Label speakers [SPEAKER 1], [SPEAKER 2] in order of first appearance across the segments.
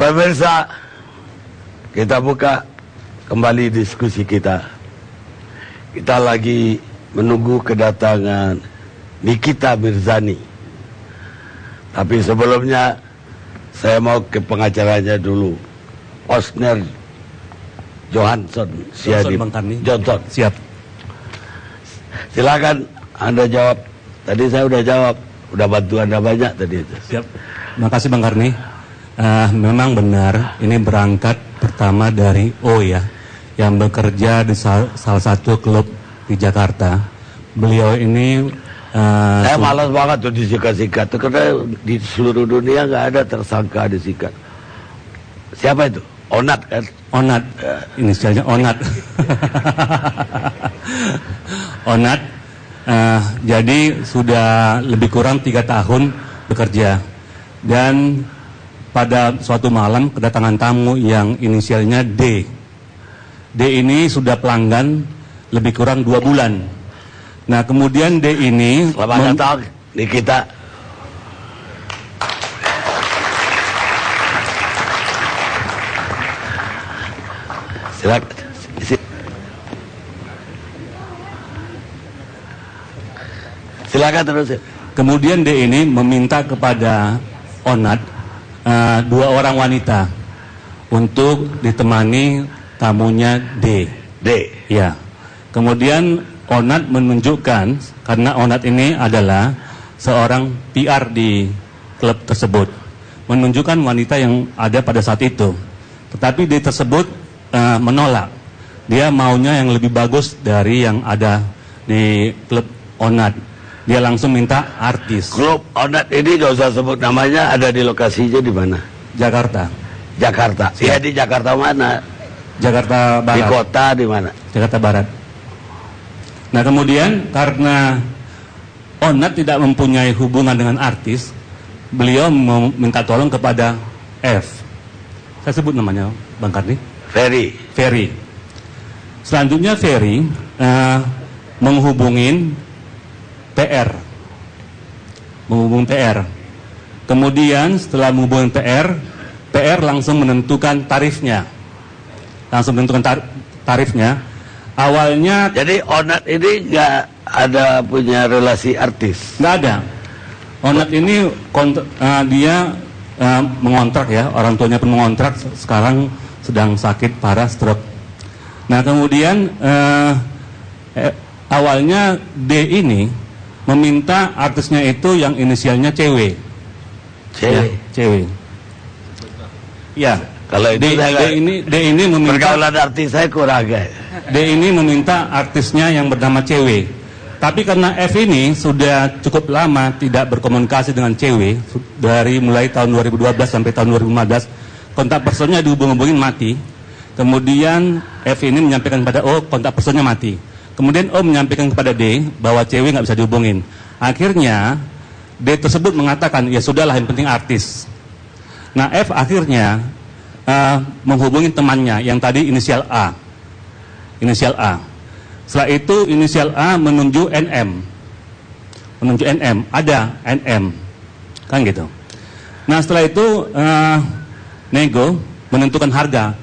[SPEAKER 1] Pemirsa, kita buka kembali diskusi kita. Kita lagi menunggu kedatangan Nikita Mirzani. Tapi sebelumnya saya mau ke pengacaranya dulu. Osner Johansson Siadim. Johnson.
[SPEAKER 2] Siap.
[SPEAKER 1] Silakan Anda jawab. Tadi saya udah jawab. Udah bantu Anda banyak tadi itu.
[SPEAKER 2] Siap. Terima kasih Bang Karni. Memang benar, ini berangkat pertama dari O ya, yang bekerja di salah satu klub di Jakarta. Beliau ini
[SPEAKER 1] saya malas banget tuh disikat-sikat tuh, karena di seluruh dunia nggak ada tersangka disikat. Siapa itu? Onat kan?
[SPEAKER 2] Onat, inisialnya Onat. Onat, jadi sudah lebih kurang 3 tahun bekerja. Dan pada suatu malam kedatangan tamu yang inisialnya D. D ini sudah pelanggan lebih kurang 2 bulan. Nah kemudian D ini
[SPEAKER 1] selamat datang Nikita. Silakan. Silakan terus.
[SPEAKER 2] Kemudian D ini meminta kepada Onat 2 orang wanita untuk ditemani tamunya D.
[SPEAKER 1] D.
[SPEAKER 2] Ya. Kemudian Onat menunjukkan, karena Onat ini adalah seorang PR di klub tersebut, menunjukkan wanita yang ada pada saat itu. Tetapi D tersebut menolak. Dia maunya yang lebih bagus dari yang ada di klub Onat. Dia langsung minta artis.
[SPEAKER 1] Klub Onat ini gak usah sebut namanya, ada di lokasinya di mana?
[SPEAKER 2] Jakarta.
[SPEAKER 1] Jakarta. Ya di Jakarta mana?
[SPEAKER 2] Jakarta Barat.
[SPEAKER 1] Di kota di mana?
[SPEAKER 2] Jakarta Barat. Nah kemudian karena Onat tidak mempunyai hubungan dengan artis, beliau meminta tolong kepada F. Saya sebut namanya Bang Karni. Ferry. Selanjutnya Ferry menghubungin PR. Kemudian setelah menghubungin PR langsung menentukan tarifnya. Awalnya,
[SPEAKER 1] jadi Onat ini nggak ada punya relasi artis?
[SPEAKER 2] Nggak ada. Onat ini dia mengontrak ya, orang tuanya pun mengontrak, sekarang sedang sakit parah stroke. Nah kemudian awalnya D ini meminta artisnya itu yang inisialnya cewek. Cewek. Ya.
[SPEAKER 1] Kalau itu
[SPEAKER 2] D ini meminta
[SPEAKER 1] pergaulan artis saya kurang guys.
[SPEAKER 2] D ini meminta artisnya yang bernama cewek. Tapi karena F ini sudah cukup lama tidak berkomunikasi dengan cewek, dari mulai tahun 2012 sampai tahun 2015, kontak personnya dihubung-hubungin mati. Kemudian F ini menyampaikan kepada O, kontak personnya mati. Kemudian O menyampaikan kepada D bahwa cewek nggak bisa dihubungin. Akhirnya D tersebut mengatakan, ya sudahlah yang penting artis. Nah F akhirnya menghubungi temannya yang tadi inisial A. Setelah itu inisial A menunjuk NM. Ada NM. Kan gitu. Nah setelah itu nego menentukan harga.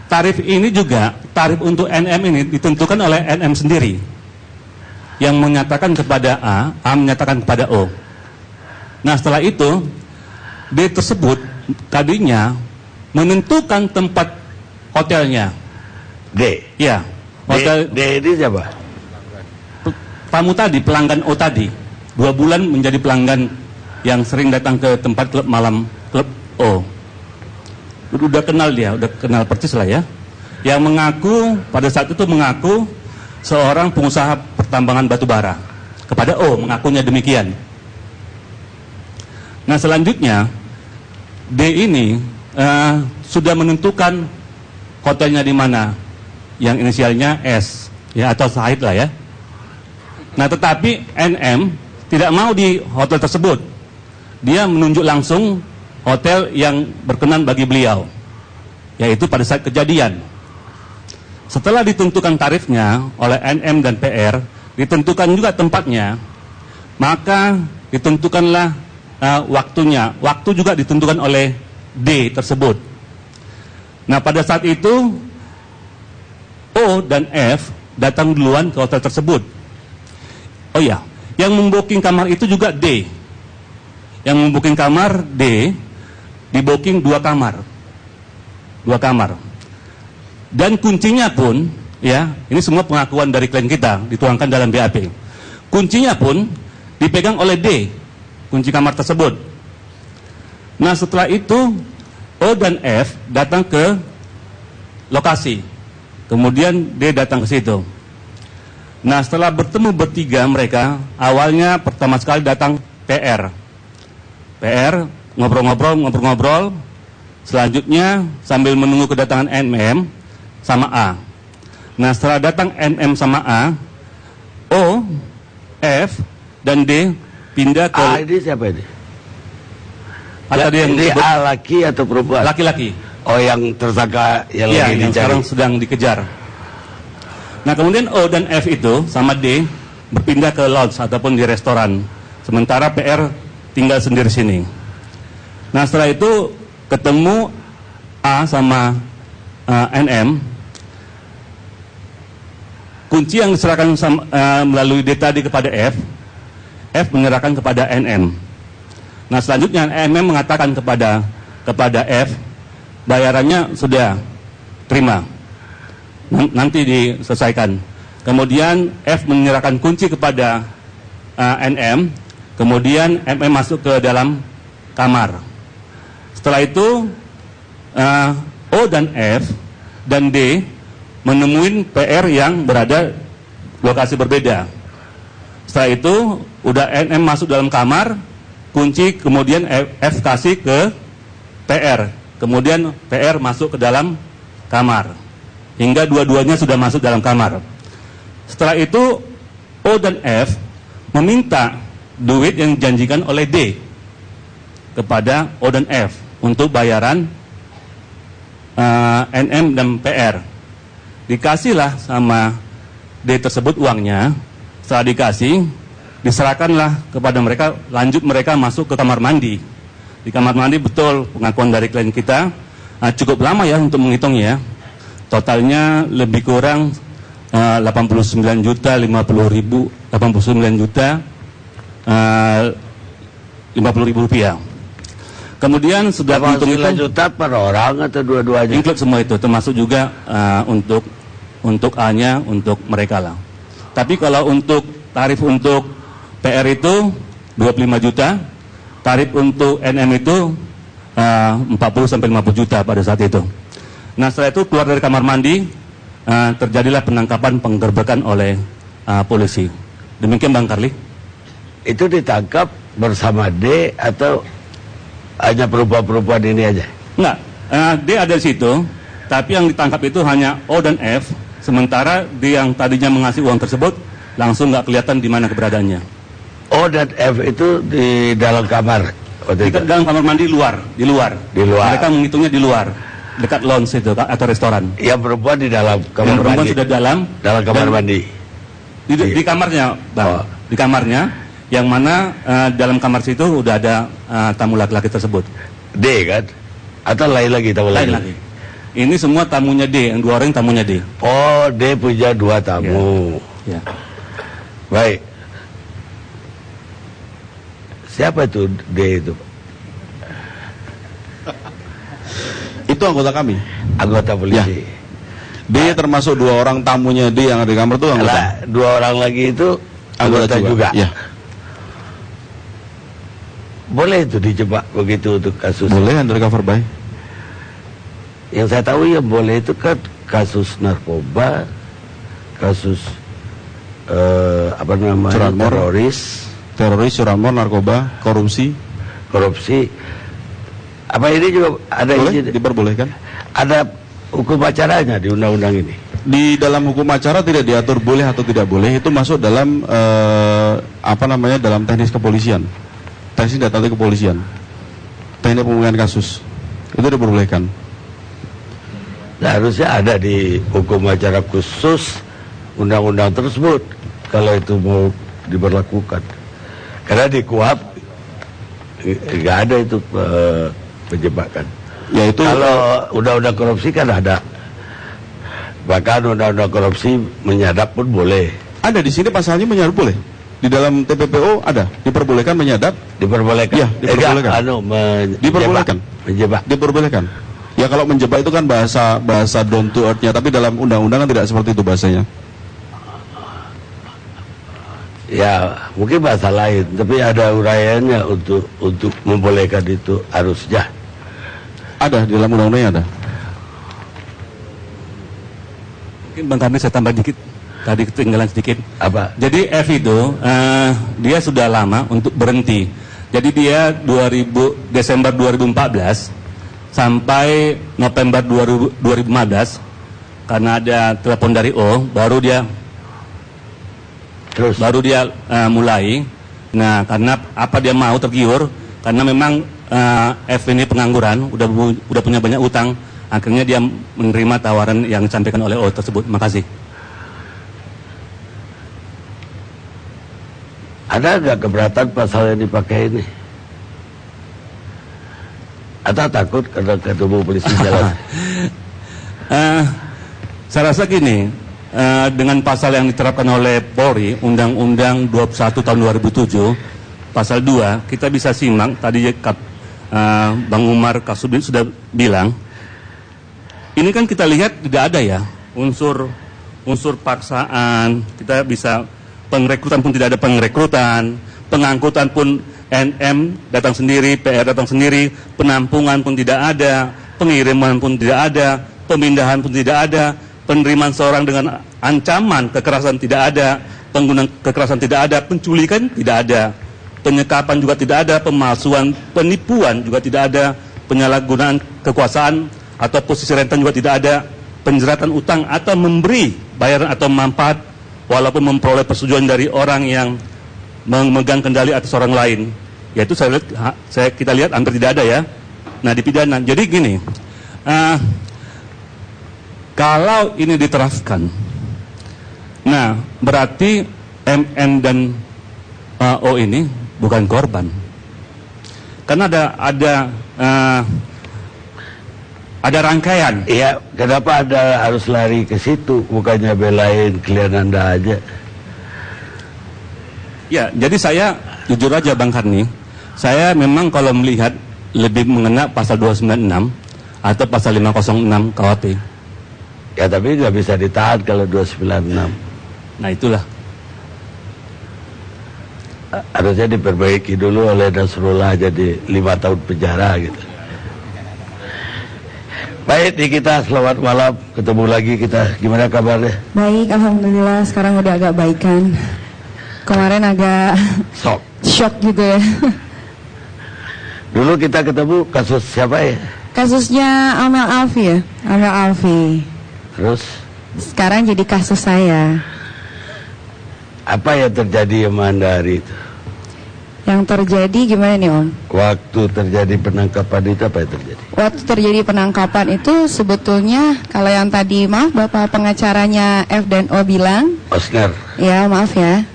[SPEAKER 2] Tarif ini juga, tarif untuk NM ini ditentukan oleh NM sendiri. Yang menyatakan kepada A menyatakan kepada O. Nah setelah itu D tersebut tadinya menentukan tempat hotelnya.
[SPEAKER 1] D?
[SPEAKER 2] Ya. Hotel
[SPEAKER 1] D ini siapa?
[SPEAKER 2] Tamu tadi, pelanggan O tadi. 2 bulan menjadi pelanggan yang sering datang ke tempat klub malam, klub O. Udah kenal dia, udah kenal persis lah ya. Yang mengaku, pada saat itu mengaku seorang pengusaha pertambangan batu bara. Kepada O, mengakunya demikian. Nah selanjutnya, D ini sudah menentukan hotelnya di mana, yang inisialnya S, ya atau Said lah ya. Nah tetapi NM tidak mau di hotel tersebut. Dia menunjuk langsung hotel yang berkenan bagi beliau, yaitu pada saat kejadian. Setelah ditentukan tarifnya oleh NM dan PR, ditentukan juga tempatnya, maka ditentukanlah waktunya. Waktu juga ditentukan oleh D tersebut. Nah, pada saat itu O dan F datang duluan ke hotel tersebut. Oh ya, yang membooking kamar itu juga D. Yang membooking kamar D, di-booking 2 kamar. 2 kamar. Dan kuncinya pun, ya, ini semua pengakuan dari klien kita, dituangkan dalam BAP. Kuncinya pun dipegang oleh D, kunci kamar tersebut. Nah, setelah itu O dan F datang ke lokasi. Kemudian D datang ke situ. Nah, setelah bertemu bertiga mereka, awalnya pertama sekali datang PR. PR, ngobrol-ngobrol. Selanjutnya sambil menunggu kedatangan MM sama A. Nah, setelah datang MM sama A, O, F, dan D pindah ke...
[SPEAKER 1] A ini siapa ini?
[SPEAKER 2] Atau dia yang
[SPEAKER 1] ini
[SPEAKER 2] disebut
[SPEAKER 1] A laki atau perempuan?
[SPEAKER 2] laki-laki.
[SPEAKER 1] Oh, yang tersangka yang
[SPEAKER 2] Iya,
[SPEAKER 1] lagi
[SPEAKER 2] yang
[SPEAKER 1] dicari.
[SPEAKER 2] sekarang sedang dikejar. Nah, kemudian O dan F itu sama D berpindah ke lodge ataupun di restoran. Sementara PR tinggal sendiri sini. Nah, setelah itu ketemu A sama NM. Kunci yang diserahkan melalui D tadi kepada F menyerahkan kepada NM. Nah, selanjutnya NM mengatakan kepada F, bayarannya sudah terima, nanti diselesaikan. Kemudian F menyerahkan kunci kepada NM, kemudian MM masuk ke dalam kamar. Setelah itu O dan F dan D menemuin PR yang berada lokasi berbeda. Setelah itu udah NM masuk dalam kamar, kunci kemudian F kasih ke PR. Kemudian PR masuk ke dalam kamar. Hingga dua-duanya sudah masuk dalam kamar. Setelah itu O dan F meminta duit yang dijanjikan oleh D kepada O dan F untuk bayaran NM dan PR. Dikasihlah sama D tersebut uangnya. Setelah dikasih, diserahkanlah kepada mereka. Lanjut mereka masuk ke kamar mandi. Di kamar mandi betul pengakuan dari klien kita, cukup lama ya untuk menghitungnya. Totalnya lebih kurang 89 juta 50 ribu 89 juta 50 ribu rupiah. Kemudian sudah hitung-hitung
[SPEAKER 1] juta per orang atau dua-duanya?
[SPEAKER 2] Include semua itu, termasuk juga untuk A-nya, untuk mereka lah. Tapi kalau untuk tarif untuk PR itu 25 juta, tarif untuk NM itu 40 sampai 50 juta pada saat itu. Nah, setelah itu keluar dari kamar mandi, terjadilah penangkapan, penggerbekan oleh polisi. Demikian Bang Karli.
[SPEAKER 1] Itu ditangkap bersama D atau hanya perempuan-perempuan ini aja?
[SPEAKER 2] Enggak, D ada di situ, tapi yang ditangkap itu hanya O dan F. Sementara D yang tadinya mengasih uang tersebut langsung nggak kelihatan di mana keberadaannya.
[SPEAKER 1] O dan F itu di dalam kamar?
[SPEAKER 2] Di dalam kamar mandi di luar.
[SPEAKER 1] Di luar.
[SPEAKER 2] Mereka menghitungnya di luar, dekat lounge itu atau restoran.
[SPEAKER 1] Yang perempuan di dalam kamar mandi? Yang perempuan
[SPEAKER 2] sudah dalam
[SPEAKER 1] kamar mandi?
[SPEAKER 2] Di kamarnya, Bang. Oh. Di kamarnya, yang mana dalam kamar situ udah ada tamu laki-laki tersebut.
[SPEAKER 1] D kan? Atau lain lagi tamu
[SPEAKER 2] lain lagi? Ini semua tamunya D, yang 2 orang tamunya D.
[SPEAKER 1] Oh, D punya 2 tamu.
[SPEAKER 2] Ya.
[SPEAKER 1] Baik. Siapa itu D itu?
[SPEAKER 3] Itu anggota kami.
[SPEAKER 1] Anggota polisi.
[SPEAKER 3] Ya. D termasuk 2 orang tamunya D yang ada di kamar itu anggota.
[SPEAKER 1] 2 orang lagi itu anggota juga.
[SPEAKER 3] Ya.
[SPEAKER 1] Boleh itu dijebak begitu untuk kasus?
[SPEAKER 3] Boleh, undercover by.
[SPEAKER 1] Yang saya tahu yang boleh itu kan kasus narkoba, kasus
[SPEAKER 3] curanmor, teroris, curanmor, narkoba, korupsi. Apa ini juga ada? Boleh, diperbolehkan.
[SPEAKER 1] Ada hukum acaranya di undang-undang ini?
[SPEAKER 3] Di dalam hukum acara tidak diatur boleh atau tidak boleh. Itu masuk dalam dalam teknis kepolisian, teknis data kepolisian, teknik pemulihan kasus. Itu diperbolehkan.
[SPEAKER 1] Nah, harusnya ada di hukum acara khusus undang-undang tersebut kalau itu mau diberlakukan. Karena di KUHP nggak ada itu penjebakan.
[SPEAKER 3] Yaitu
[SPEAKER 1] kalau undang-undang korupsi kan ada. Bahkan undang-undang korupsi menyadap pun boleh.
[SPEAKER 3] ada di sini pasalnya menyadap boleh. Di dalam TPPO ada diperbolehkan menyadap.
[SPEAKER 1] Diperbolehkan.
[SPEAKER 3] Iya, diperbolehkan. Diperbolehkan.
[SPEAKER 1] Menjebak.
[SPEAKER 3] Diperbolehkan. Ya kalau menjebak itu kan bahasa down to earth-nya, tapi dalam undang-undang kan tidak seperti itu bahasanya.
[SPEAKER 1] Ya, mungkin bahasa lain, tapi ada uraiannya untuk membolehkan itu harusnya.
[SPEAKER 3] Ada di dalam undang-undangnya ada.
[SPEAKER 2] Mungkin Bang Karni saya tambah dikit. Tadi ketinggalan sedikit.
[SPEAKER 1] Apa?
[SPEAKER 2] Jadi F itu dia sudah lama untuk berhenti. Jadi dia Desember 2014 sampai November 2015 karena ada telepon dari O, baru dia mulai. Nah, karena apa dia mau tergiur? Karena memang F ini pengangguran, udah punya banyak utang. Akhirnya dia menerima tawaran yang disampaikan oleh O tersebut. Makasih.
[SPEAKER 1] Ada nggak keberatan pasal yang dipakai ini? Atau takut karena ketemu polisi jalan?
[SPEAKER 2] Saya rasa gini, dengan pasal yang diterapkan oleh Polri, Undang-Undang 21 tahun 2007, pasal 2, kita bisa simak, tadi Bang Umar Kasubdi sudah bilang, ini kan kita lihat tidak ada ya, unsur paksaan, kita bisa pengrekrutan pun tidak ada pengrekrutan, pengangkutan pun NM datang sendiri, PR datang sendiri, penampungan pun tidak ada, pengiriman pun tidak ada, pemindahan pun tidak ada, penerimaan seorang dengan ancaman kekerasan tidak ada, penggunaan kekerasan tidak ada, penculikan tidak ada, penyekapan juga tidak ada, pemalsuan, penipuan juga tidak ada, penyalahgunaan kekuasaan atau posisi rentan juga tidak ada, penjeratan utang atau memberi bayaran atau manfaat walaupun memperoleh persetujuan dari orang yang memegang kendali atas orang lain. Yaitu kita lihat hampir tidak ada ya. Nah, di pidana. Jadi gini, kalau ini diterapkan, nah berarti MN dan O ini bukan korban. Karena ada rangkaian.
[SPEAKER 1] Iya, kenapa Anda harus lari ke situ, bukannya belain klien Anda aja?
[SPEAKER 2] Ya, jadi saya jujur aja Bang Karni, saya memang kalau melihat lebih mengena pasal 296 atau pasal 506 KUHP.
[SPEAKER 1] Ya, tapi nggak bisa ditahan kalau 296.
[SPEAKER 2] Nah, itulah.
[SPEAKER 1] Harusnya diperbaiki dulu oleh Nasrullah jadi 5 tahun penjara gitu. Baik, kita selamat malam, ketemu lagi kita. Gimana kabarnya?
[SPEAKER 4] Baik, alhamdulillah sekarang udah agak baikan. Kemarin agak shock gitu ya.
[SPEAKER 1] Dulu kita ketemu kasus siapa ya?
[SPEAKER 4] Kasusnya Amel Alfi ya, Amel Alfi.
[SPEAKER 1] Terus?
[SPEAKER 4] Sekarang jadi kasus saya.
[SPEAKER 1] Apa yang terjadi sama Anda hari itu?
[SPEAKER 4] Yang terjadi gimana nih Om?
[SPEAKER 1] Waktu terjadi penangkapan itu apa yang terjadi?
[SPEAKER 4] Waktu terjadi penangkapan itu sebetulnya kalau yang tadi maaf Bapak pengacaranya F dan O bilang,
[SPEAKER 1] Oscar.
[SPEAKER 4] ya maaf ya.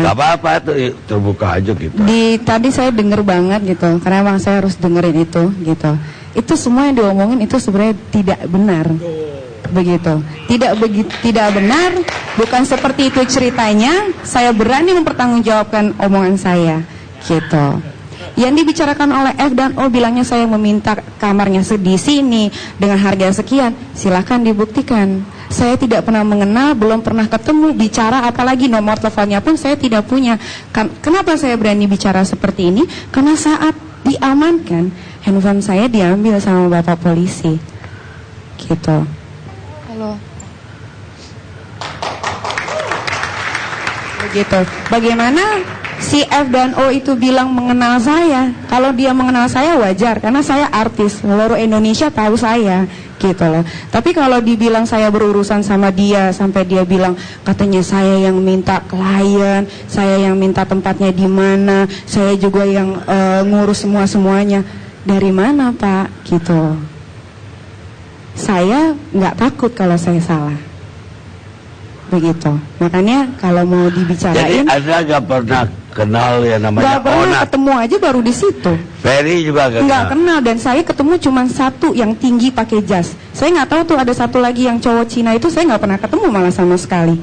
[SPEAKER 1] Gak apa-apa tuh, terbuka aja gitu.
[SPEAKER 4] Tadi saya denger banget gitu, karena emang saya harus dengerin itu gitu. Itu semua yang diomongin itu sebenarnya tidak benar. Begitu. Tidak benar, bukan seperti itu ceritanya. Saya berani mempertanggungjawabkan omongan saya. Gitu. Yang dibicarakan oleh F dan O bilangnya saya meminta kamarnya di sini dengan harga sekian, silakan dibuktikan. Saya tidak pernah mengenal, belum pernah ketemu, bicara apalagi nomor teleponnya pun saya tidak punya. Kenapa saya berani bicara seperti ini? Karena saat diamankan, handphone saya diambil sama Bapak polisi. Gitu. Halo. Begitu. Bagaimana si F dan O itu bilang mengenal saya? Kalau dia mengenal saya wajar, karena saya artis, seluruh Indonesia tahu saya, gitu loh. Tapi kalau dibilang saya berurusan sama dia, sampai dia bilang katanya saya yang minta klien, saya yang minta tempatnya di mana, saya juga yang ngurus semuanya. Dari mana Pak? Gitu. Saya nggak takut kalau saya salah. Begitu. Makanya kalau mau dibicarain.
[SPEAKER 1] Jadi Anda nggak pernah kenal yang
[SPEAKER 4] Nggak
[SPEAKER 1] namanya
[SPEAKER 4] pernah
[SPEAKER 1] Onat.
[SPEAKER 4] ketemu aja baru di situ.
[SPEAKER 1] Ferry juga
[SPEAKER 4] Nggak kenal, dan saya ketemu cuma satu yang tinggi pakai jas. Saya nggak tahu tuh ada satu lagi yang cowok Cina itu, saya nggak pernah ketemu malah sama sekali.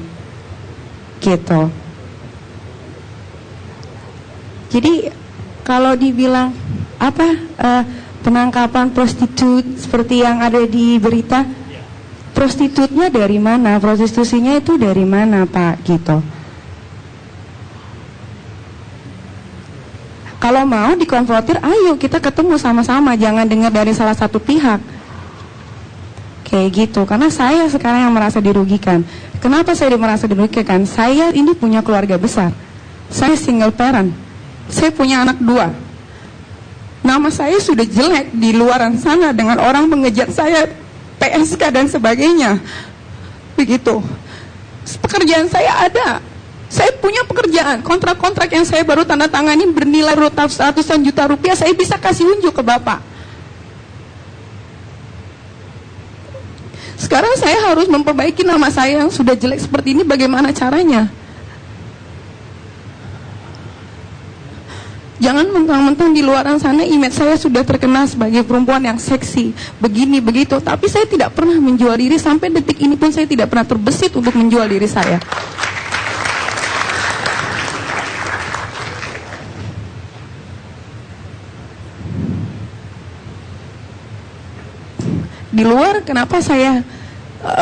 [SPEAKER 4] Gitu. Jadi kalau dibilang apa penangkapan prostitut seperti yang ada di berita, prostitutnya dari mana? Prostitusinya itu dari mana, Pak? Gitu. Kalau mau dikonfrontir, ayo kita ketemu sama-sama, jangan dengar dari salah satu pihak. Kayak gitu, karena saya sekarang yang merasa dirugikan. Kenapa saya merasa dirugikan? Saya ini punya keluarga besar. Saya single parent. Saya punya anak 2. Nama saya sudah jelek di luaran sana dengan orang mengejar saya, PSK dan sebagainya. Begitu. Pekerjaan saya ada. Saya punya pekerjaan, kontrak-kontrak yang saya baru tanda tangani bernilai ratusan juta rupiah, saya bisa kasih unjuk ke Bapak. Sekarang saya harus memperbaiki nama saya yang sudah jelek seperti ini, bagaimana caranya? Jangan mentang-mentang di luaran sana image saya sudah terkenal sebagai perempuan yang seksi, begini, begitu. Tapi saya tidak pernah menjual diri, sampai detik ini pun saya tidak pernah terbesit untuk menjual diri saya. Di luar, kenapa saya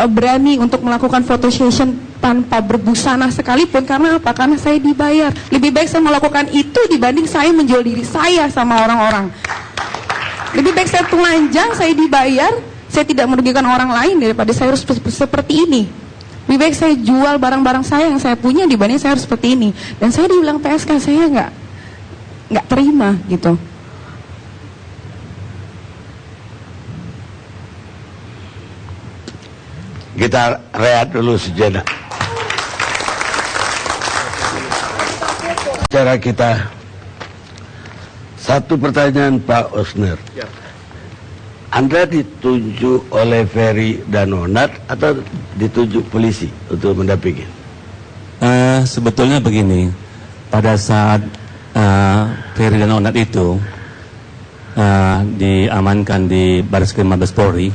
[SPEAKER 4] berani untuk melakukan photo session tanpa berbusana sekalipun? Karena apa? Karena saya dibayar. Lebih baik saya melakukan itu dibanding saya menjual diri saya sama orang-orang. Lebih baik saya telanjang, saya dibayar, saya tidak merugikan orang lain daripada saya harus seperti ini. Lebih baik saya jual barang-barang saya yang saya punya dibanding saya harus seperti ini. Dan saya dibilang PSK, saya nggak terima gitu.
[SPEAKER 1] Kita rehat dulu sejenak. Cara kita. Satu pertanyaan Pak Osner. Anda ditunjuk oleh Ferry dan Onat atau ditunjuk polisi untuk mendampingi?
[SPEAKER 2] Sebetulnya begini, pada saat Ferry dan Onat itu diamankan di Barreskrim Mabes Polri,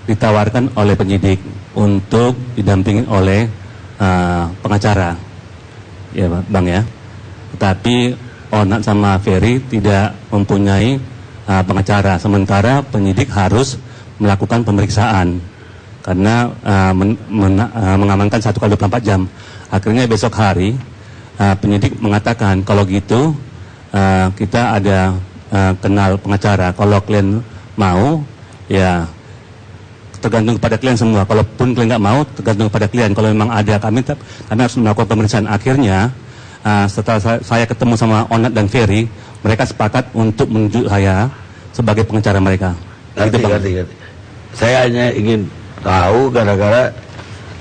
[SPEAKER 2] ditawarkan oleh penyidik untuk didampingi oleh pengacara, ya Bang ya. Tetapi Onat sama Ferry tidak mempunyai pengacara, sementara penyidik harus melakukan pemeriksaan karena mengamankan 1x24 jam. Akhirnya besok hari penyidik mengatakan kalau gitu kita ada kenal pengacara, kalau klien mau ya tergantung kepada klien semua. Kalaupun klien nggak mau, tergantung kepada klien. Kalau memang ada, kami harus melakukan pemeriksaan. Akhirnya, setelah saya ketemu sama Onat dan Ferry, mereka sepakat untuk menunjuk saya sebagai pengacara mereka.
[SPEAKER 1] Ngerti. Saya hanya ingin tahu gara-gara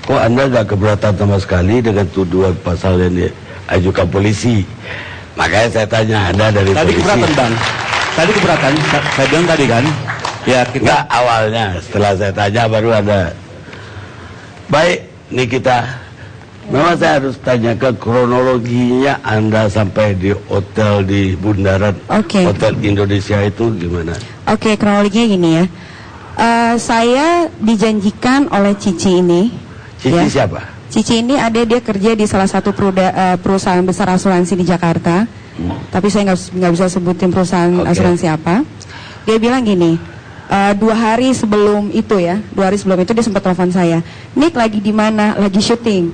[SPEAKER 1] kok Anda nggak keberatan sama sekali dengan tuduhan pasal yang diajukan polisi. Makanya saya tanya Anda dari
[SPEAKER 2] tadi
[SPEAKER 1] polisi.
[SPEAKER 2] Keberatan, Bang. Tadi keberatan, saya bilang tadi kan. Ya, kita...
[SPEAKER 1] Enggak, awalnya setelah saya tanya baru ada. Baik, ini kita memang saya harus tanyakan kronologinya Anda sampai di hotel di bundaran Hotel Indonesia itu gimana?
[SPEAKER 4] Oke, kronologinya gini ya. Saya dijanjikan oleh Cici ini.
[SPEAKER 1] Cici ya? Siapa?
[SPEAKER 4] Cici ini dia kerja di salah satu perusahaan besar asuransi di Jakarta. Tapi saya nggak bisa sebutin perusahaan asuransi apa. Dia bilang gini. 2 hari sebelum itu ya, 2 hari sebelum itu dia sempat telepon saya. Nick lagi di mana? Lagi syuting.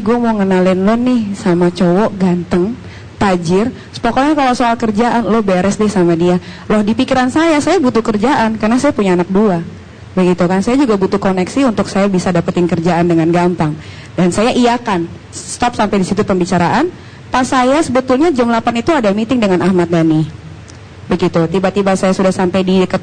[SPEAKER 4] Gue mau ngenalin lo nih sama cowok ganteng, tajir. Pokoknya kalau soal kerjaan lo beres deh sama dia. Loh, di pikiran saya butuh kerjaan karena saya punya anak 2. Begitu kan? Saya juga butuh koneksi untuk saya bisa dapetin kerjaan dengan gampang. Dan saya iyakan. Stop sampai di situ pembicaraan. Pas saya sebetulnya jam 8 itu ada meeting dengan Ahmad Dhani. Begitu, tiba-tiba saya sudah sampai di dekat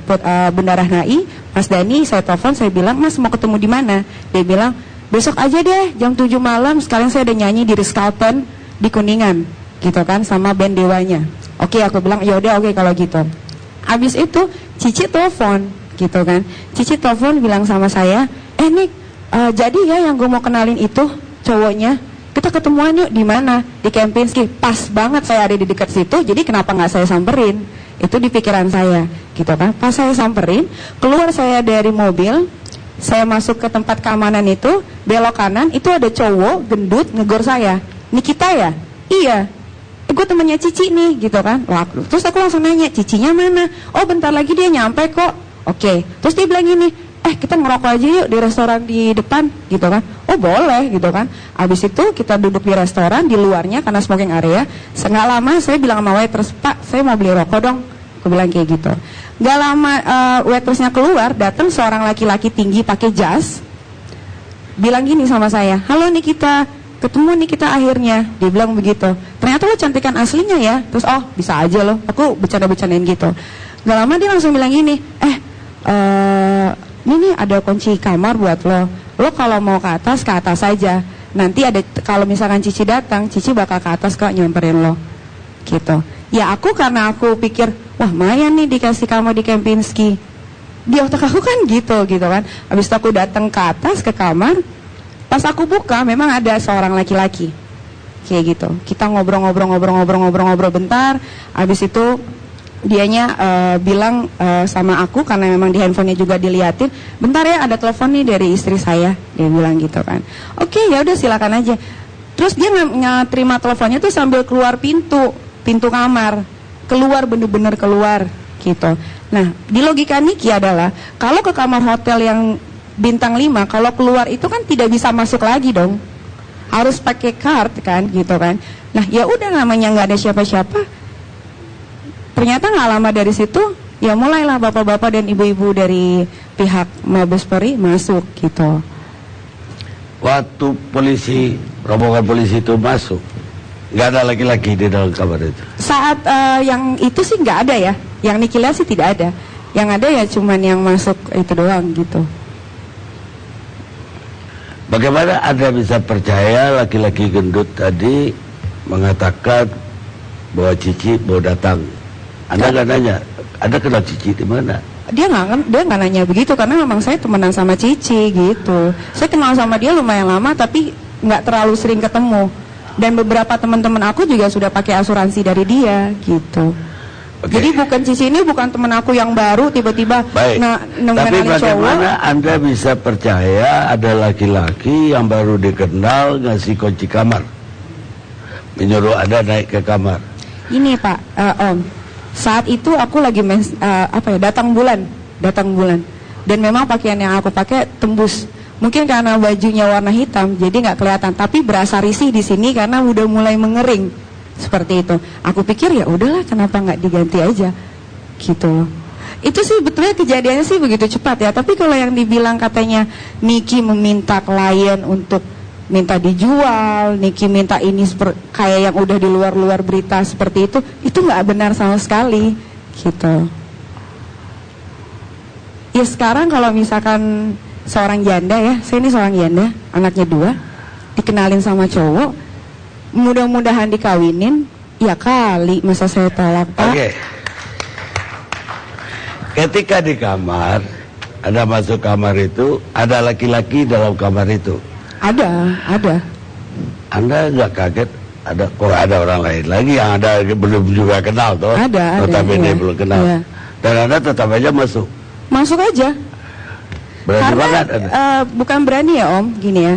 [SPEAKER 4] Bundaran HI. Mas Dhani, saya telepon, saya bilang, Mas mau ketemu di mana? Dia bilang, besok aja deh jam 7 malam. Sekalian saya udah nyanyi di Ritz-Carlton di Kuningan, gitu kan, sama band Dewanya. Oke, aku bilang, yaudah oke kalau gitu. Abis itu Cici telepon, gitu kan. Cici telepon bilang sama saya, Nick, jadi ya yang gue mau kenalin itu cowoknya kita ketemuan yuk di mana, di Kempinski. Pas banget saya ada di dekat situ, jadi kenapa nggak saya samperin? Itu di pikiran saya, gitu kan. Pas saya samperin, keluar saya dari mobil, saya masuk ke tempat keamanan itu, belok kanan, itu ada cowok gendut negor saya. Nikita ya? Iya. Gue temennya Cici nih, gitu kan. Terus aku langsung nanya, Cicinya mana? Oh bentar lagi dia nyampe kok. Oke. Terus dia bilang gini, kita ngerokok aja yuk di restoran di depan, gitu kan. Oh boleh, gitu kan. Abis itu kita duduk di restoran, di luarnya karena smoking area. Nggak lama saya bilang sama waitress, Pak saya mau beli rokok dong. Aku bilang kayak gitu. Nggak lama waitressnya keluar, datang seorang laki-laki tinggi pakai jas, bilang gini sama saya, halo Nikita, ketemu nih kita akhirnya. Dia bilang begitu. Ternyata lo cantikan aslinya ya. Terus oh bisa aja lo, aku bercanda-bercandain gitu. Gak lama dia langsung bilang gini, ini ada kunci kamar buat lo. Lo kalau mau ke atas saja. Nanti ada, kalau misalkan Cici datang, Cici bakal ke atas kok nyamperin lo. Gitu. Ya aku karena aku pikir, wah lumayan nih dikasih kamar di Kempinski. Di otak aku kan gitu kan. Habis itu aku datang ke atas ke kamar. Pas aku buka memang ada seorang laki-laki. Kayak gitu. Kita ngobrol bentar. Habis itu dianya bilang sama aku karena memang di handphonenya juga diliatin, bentar ya ada telepon nih dari istri saya, dia bilang gitu kan. Oke ya udah silakan aja. Terus dia terima teleponnya tuh sambil keluar pintu kamar, keluar bener-bener keluar gitu. Nah di logika Niki adalah kalau ke kamar hotel yang bintang 5, kalau keluar itu kan tidak bisa masuk lagi dong, harus pakai card kan gitu kan. Nah ya udah namanya nggak ada siapa-siapa. Ternyata nggak lama dari situ, ya mulailah bapak-bapak dan ibu-ibu dari pihak Mabes Polri masuk gitu.
[SPEAKER 1] Waktu rombongan polisi itu masuk, nggak ada laki-laki di dalam kamar itu?
[SPEAKER 4] Saat yang itu sih nggak ada ya, yang Niki lihat sih tidak ada. Yang ada ya cuman yang masuk itu doang gitu.
[SPEAKER 1] Bagaimana Anda bisa percaya laki-laki gendut tadi mengatakan bahwa Cici mau datang? Anda nggak nanya, Anda kenal Cici di mana?
[SPEAKER 4] Dia nggak nanya begitu karena memang saya temenan sama Cici gitu. Saya kenal sama dia lumayan lama tapi nggak terlalu sering ketemu. Dan beberapa teman-teman aku juga sudah pakai asuransi dari dia gitu. Okay. Jadi bukan Cici ini bukan teman aku yang baru tiba-tiba
[SPEAKER 1] tapi bagaimana Anda bisa percaya ada laki-laki yang baru dikenal ngasih kunci kamar, menyuruh Anda naik ke kamar?
[SPEAKER 4] Ini Pak, Om. Saat itu aku lagi datang bulan, dan memang pakaian yang aku pakai tembus. Mungkin karena bajunya warna hitam, jadi nggak kelihatan. Tapi berasa risih di sini karena udah mulai mengering, seperti itu. Aku pikir ya udahlah, kenapa nggak diganti aja, gitu. Itu sih betulnya kejadiannya sih begitu cepat ya. Tapi kalau yang dibilang katanya Niki meminta klien untuk minta dijual, Niki minta ini kayak yang udah di luar berita seperti itu nggak benar sama sekali, gitu. Ya sekarang kalau misalkan seorang janda ya, saya ini seorang janda, anaknya 2, dikenalin sama cowok, mudah-mudahan dikawinin, ya kali masa saya tolak Pak.
[SPEAKER 1] Oke. Ketika di kamar, Anda masuk kamar itu, ada laki-laki dalam kamar itu? Ada. Anda nggak kaget ada orang lain lagi yang Anda belum juga kenal toh?
[SPEAKER 4] Ada.
[SPEAKER 1] Notabene belum kenal. Iya. Dan Anda tetap aja masuk? Masuk
[SPEAKER 4] aja.
[SPEAKER 1] Berani
[SPEAKER 4] karena
[SPEAKER 1] banget
[SPEAKER 4] bukan berani ya Om, gini ya.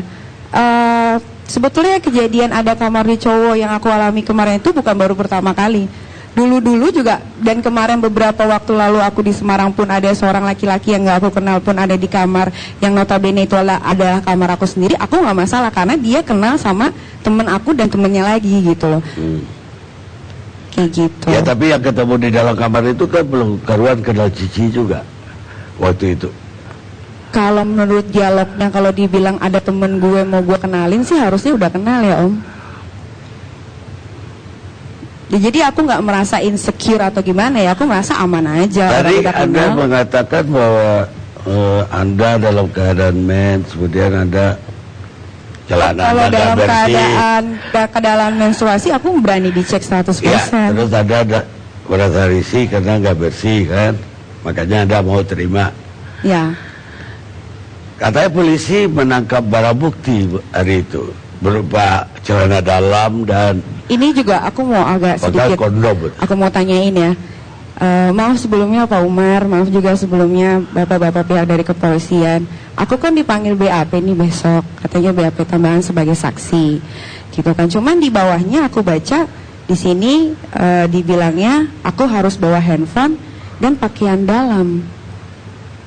[SPEAKER 4] Sebetulnya kejadian ada kamar di cowok yang aku alami kemarin itu bukan baru pertama kali. Dulu juga, dan kemarin beberapa waktu lalu aku di Semarang pun ada seorang laki-laki yang gak aku kenal pun ada di kamar yang notabene itu adalah kamar aku sendiri. Aku gak masalah karena dia kenal sama temen aku dan temennya lagi gitu loh. Kayak gitu.
[SPEAKER 1] Ya tapi yang ketemu di dalam kamar itu kan belum karuan kenal Cici juga waktu itu.
[SPEAKER 4] Kalau menurut dialognya, kalau dibilang ada temen gue mau gue kenalin sih harusnya udah kenal ya Om. Jadi aku nggak merasa insecure atau gimana ya, aku merasa aman aja.
[SPEAKER 1] Tadi Anda mengatakan bahwa Anda dalam keadaan mens, kemudian Anda celana Anda
[SPEAKER 4] dalam
[SPEAKER 1] bersih.
[SPEAKER 4] keadaan menstruasi aku berani dicek 100%.
[SPEAKER 1] Ya, terus Anda merasa risih karena nggak bersih kan, makanya Anda mau terima.
[SPEAKER 4] Ya.
[SPEAKER 1] Katanya polisi menangkap barang bukti hari itu. berupa celana dalam dan
[SPEAKER 4] Ini juga aku mau agak
[SPEAKER 1] padahal
[SPEAKER 4] sedikit,
[SPEAKER 1] kondom.
[SPEAKER 4] aku mau tanyain ya. Maaf sebelumnya Pak Umar, maaf juga sebelumnya bapak-bapak pihak dari kepolisian. Aku kan dipanggil BAP nih besok, katanya BAP tambahan sebagai saksi, gitu kan. Cuman di bawahnya aku baca di sini dibilangnya aku harus bawa handphone dan pakaian dalam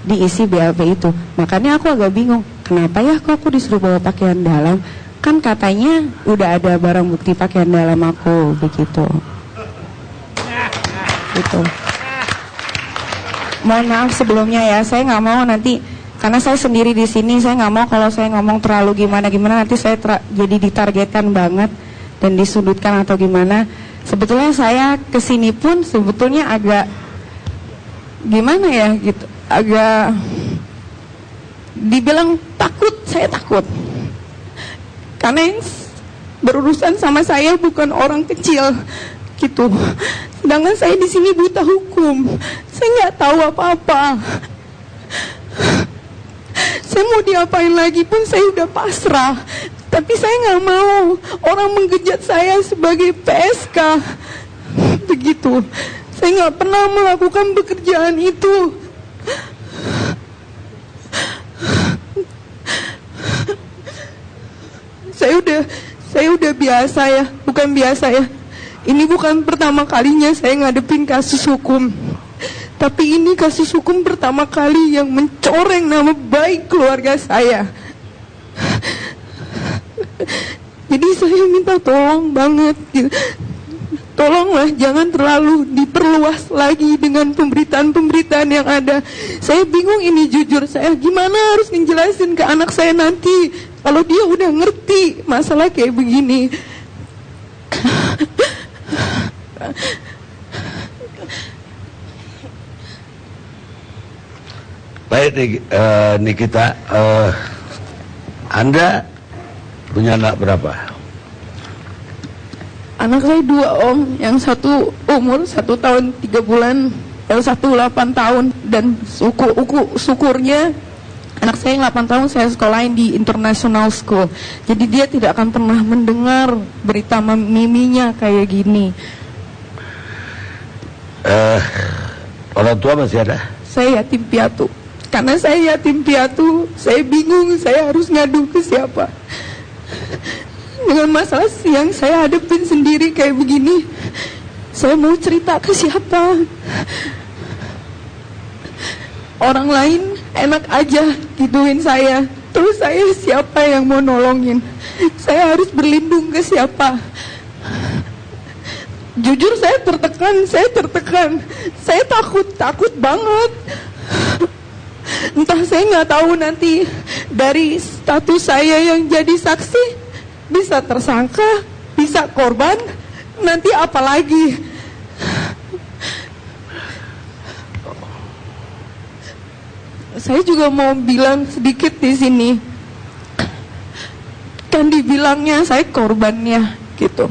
[SPEAKER 4] diisi BAP itu. Makanya aku agak bingung, kenapa ya kok aku disuruh bawa pakaian dalam? Kan katanya udah ada barang bukti pakaian dalam aku, begitu. Gitu. Mohon maaf sebelumnya ya, saya nggak mau nanti karena saya sendiri di sini, saya nggak mau kalau saya ngomong terlalu gimana nanti saya jadi ditargetkan banget dan disudutkan atau gimana. Sebetulnya saya kesini pun sebetulnya agak gimana ya gitu, agak dibilang takut, saya takut karena yang berurusan sama saya bukan orang kecil gitu. Sedangkan saya di sini buta hukum, saya nggak tahu apa-apa. Saya mau diapain lagi pun saya udah pasrah, tapi saya nggak mau orang menggejat saya sebagai PSK begitu. Saya nggak pernah melakukan pekerjaan itu. Saya udah biasa ya, bukan biasa ya. Ini bukan pertama kalinya saya ngadepin kasus hukum. Tapi ini kasus hukum pertama kali yang mencoreng nama baik keluarga saya. Jadi saya minta tolong banget gitu. Tolonglah jangan terlalu diperluas lagi dengan pemberitaan-pemberitaan yang ada. Saya bingung ini jujur, saya gimana harus ngejelasin ke anak saya nanti kalau dia udah ngerti masalah kayak begini.
[SPEAKER 1] Baik Nikita, Anda punya anak berapa?
[SPEAKER 5] Anak saya 2 om, yang satu umur 1 tahun 3 bulan, yang satu 8 tahun. Dan syukurnya anak saya yang 8 tahun saya sekolahin di international school. Jadi dia tidak akan pernah mendengar berita miminya kayak gini.
[SPEAKER 1] Orang tua masih ada?
[SPEAKER 5] Saya yatim piatu. Karena saya yatim piatu, saya bingung saya harus ngadu ke siapa. Dengan masalah yang saya hadapin sendiri kayak begini, saya mau cerita ke siapa? Orang lain enak aja gituin saya, terus saya siapa yang mau nolongin? Saya harus berlindung ke siapa? Jujur saya tertekan, saya takut banget. Entah saya nggak tahu nanti dari status saya yang jadi saksi bisa tersangka, bisa korban, nanti apa lagi? Saya juga mau bilang sedikit di sini. Kan dibilangnya saya korbannya gitu.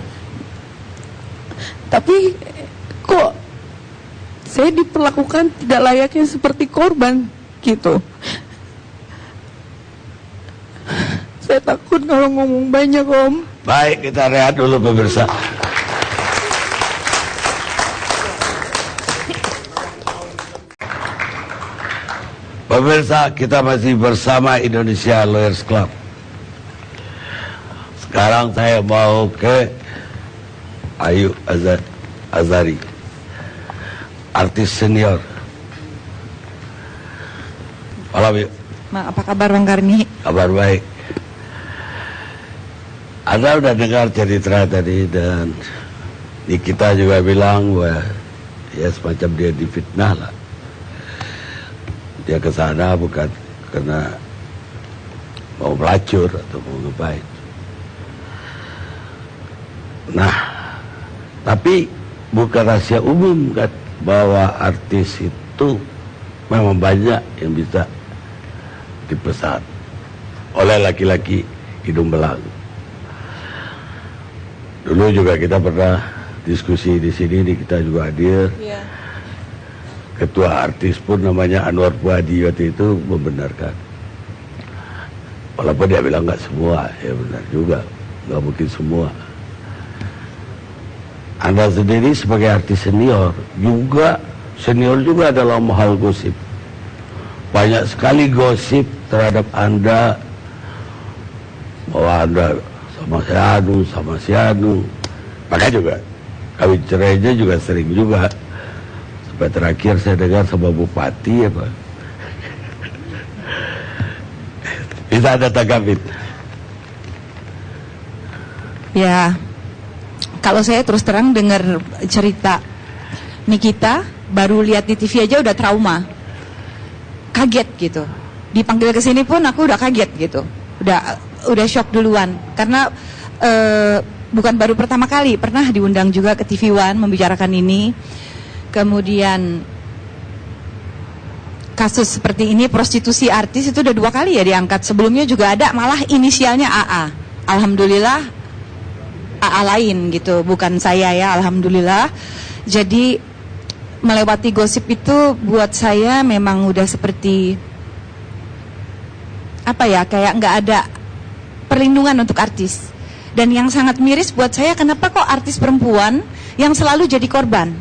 [SPEAKER 5] Tapi kok saya diperlakukan tidak layaknya seperti korban gitu. Saya takut kalau ngomong banyak om.
[SPEAKER 1] Baik, kita rehat dulu pemirsa. Pemirsa, kita masih bersama Indonesia Lawyers Club. Sekarang saya mau ke Ayu Azari, artis senior. Malam yuk.
[SPEAKER 6] Apa kabar Bang Karni?
[SPEAKER 1] Kabar baik. Anda udah dengar cerita tadi dan Nikita juga bilang bahwa ya semacam dia difitnah lah. Dia ke sana bukan karena mau pelacur atau mau ngapain. Nah, tapi bukan rahasia umum kan bahwa artis itu memang banyak yang bisa dipesan oleh laki-laki hidung belang. Dulu juga kita pernah diskusi di sini, kita juga hadir.
[SPEAKER 6] Iya.
[SPEAKER 1] Ketua artis pun namanya Anwar Puadi waktu itu membenarkan. Walaupun dia bilang nggak semua, ya benar juga. nggak mungkin semua. Anda sendiri sebagai artis senior juga dalam hal gosip. Banyak sekali gosip terhadap Anda, bahwa Anda sama si Anu. Makanya juga kawin cerainya juga sering juga. Sampai terakhir saya dengar sama Bupati apa. Bisa Anda tanggapin?
[SPEAKER 6] Ya, kalau saya terus terang dengar cerita Nikita, baru lihat di TV aja udah trauma, kaget gitu. Dipanggil ke sini pun aku udah kaget gitu, udah shock duluan. Karena bukan baru pertama kali, pernah diundang juga ke TV One membicarakan ini. Kemudian kasus seperti ini, prostitusi artis itu udah 2 kali ya diangkat. Sebelumnya juga ada, malah inisialnya AA. Alhamdulillah AA lain gitu, bukan saya ya, alhamdulillah. Jadi melewati gosip itu buat saya memang udah seperti apa ya, kayak nggak ada perlindungan untuk artis. Dan yang sangat miris buat saya, kenapa kok artis perempuan yang selalu jadi korban?